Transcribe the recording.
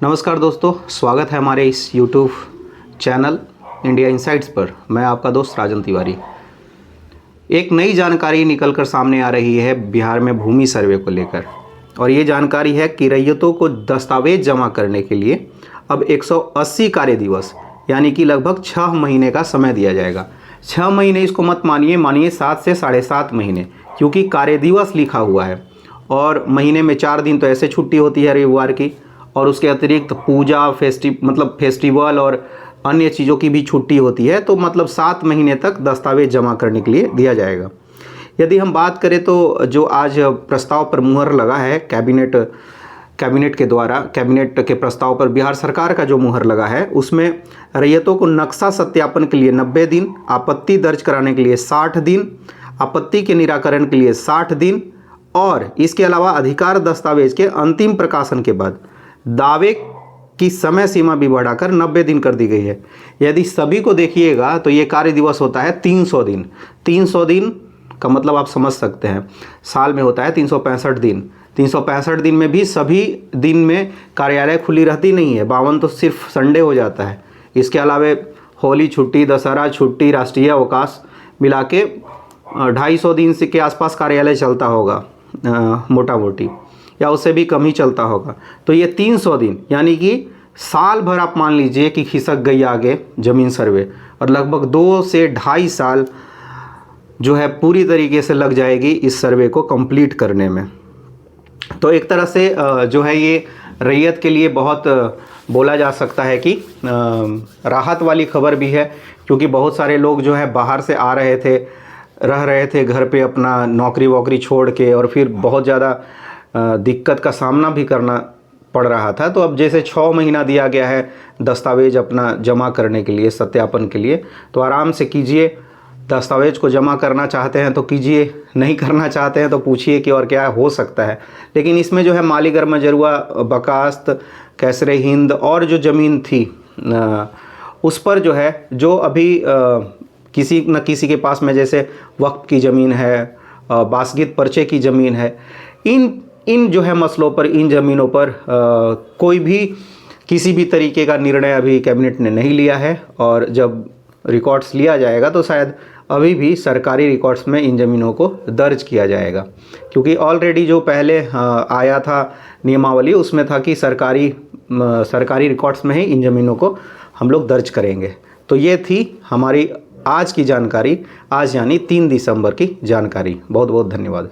नमस्कार दोस्तों, स्वागत है हमारे इस YouTube चैनल इंडिया इनसाइट्स पर। मैं आपका दोस्त राजन तिवारी। एक नई जानकारी निकलकर सामने आ रही है बिहार में भूमि सर्वे को लेकर, और ये जानकारी है कि रैयतों को दस्तावेज जमा करने के लिए अब 180 कार्य दिवस यानी कि लगभग 6 महीने का समय दिया जाएगा। 6 महीने इसको मत मानिए 7 से 7.5 महीने, क्योंकि कार्य दिवस लिखा हुआ है और महीने में 4 दिन तो ऐसे छुट्टी होती है रविवार की, और उसके अतिरिक्त पूजा फेस्टिवल और अन्य चीज़ों की भी छुट्टी होती है। तो मतलब 7 महीने तक दस्तावेज जमा करने के लिए दिया जाएगा। यदि हम बात करें तो जो आज प्रस्ताव पर मुहर लगा है कैबिनेट के प्रस्ताव पर बिहार सरकार का जो मुहर लगा है, उसमें रैयतों को नक्शा सत्यापन के लिए 90 दिन, आपत्ति दर्ज कराने के लिए 60 दिन, आपत्ति के निराकरण के लिए 60 दिन, और इसके अलावा अधिकार दस्तावेज के अंतिम प्रकाशन के बाद दावे की समय सीमा भी बढ़ाकर 90 दिन कर दी गई है। यदि सभी को देखिएगा तो ये कार्य दिवस होता है 300 दिन। 300 दिन का मतलब आप समझ सकते हैं, साल में होता है 365 दिन। 365 दिन में भी सभी दिन में कार्यालय खुली रहती नहीं है, 52 तो सिर्फ संडे हो जाता है। इसके अलावा होली छुट्टी, दशहरा छुट्टी, राष्ट्रीय अवकाश मिला के 250 दिन से के आसपास कार्यालय चलता होगा मोटा मोटी, या उससे भी कम ही चलता होगा। तो ये 300 दिन यानी कि साल भर आप मान लीजिए कि खिसक गई आगे ज़मीन सर्वे, और लगभग 2 से 2.5 साल जो है पूरी तरीके से लग जाएगी इस सर्वे को कंप्लीट करने में। तो एक तरह से जो है ये रैयत के लिए बहुत बोला जा सकता है कि राहत वाली खबर भी है, क्योंकि बहुत सारे लोग जो है बाहर से आ रहे थे, रह रहे थे घर पे अपना नौकरी वोकरी छोड़ के, और फिर बहुत ज़्यादा दिक्कत का सामना भी करना पड़ रहा था। तो अब जैसे 6 महीना दिया गया है दस्तावेज अपना जमा करने के लिए, सत्यापन के लिए, तो आराम से कीजिए। दस्तावेज को जमा करना चाहते हैं तो कीजिए, नहीं करना चाहते हैं तो पूछिए कि और क्या हो सकता है। लेकिन इसमें जो है मालीगर मजरुआ, बकास्त, कैसरे हिंद और जो ज़मीन थी उस पर जो है, जो अभी किसी न किसी के पास में जैसे वक्फ की ज़मीन है, बासगित पर्चे की ज़मीन है, इन जो है मसलों पर, इन ज़मीनों पर कोई भी किसी भी तरीके का निर्णय अभी कैबिनेट ने नहीं लिया है। और जब रिकॉर्ड्स लिया जाएगा तो शायद अभी भी सरकारी रिकॉर्ड्स में इन ज़मीनों को दर्ज किया जाएगा, क्योंकि ऑलरेडी जो पहले आया था नियमावली, उसमें था कि सरकारी रिकॉर्ड्स में ही इन ज़मीनों को हम लोग दर्ज करेंगे। तो ये थी हमारी आज की जानकारी, आज यानी 3 दिसंबर की जानकारी। बहुत बहुत धन्यवाद।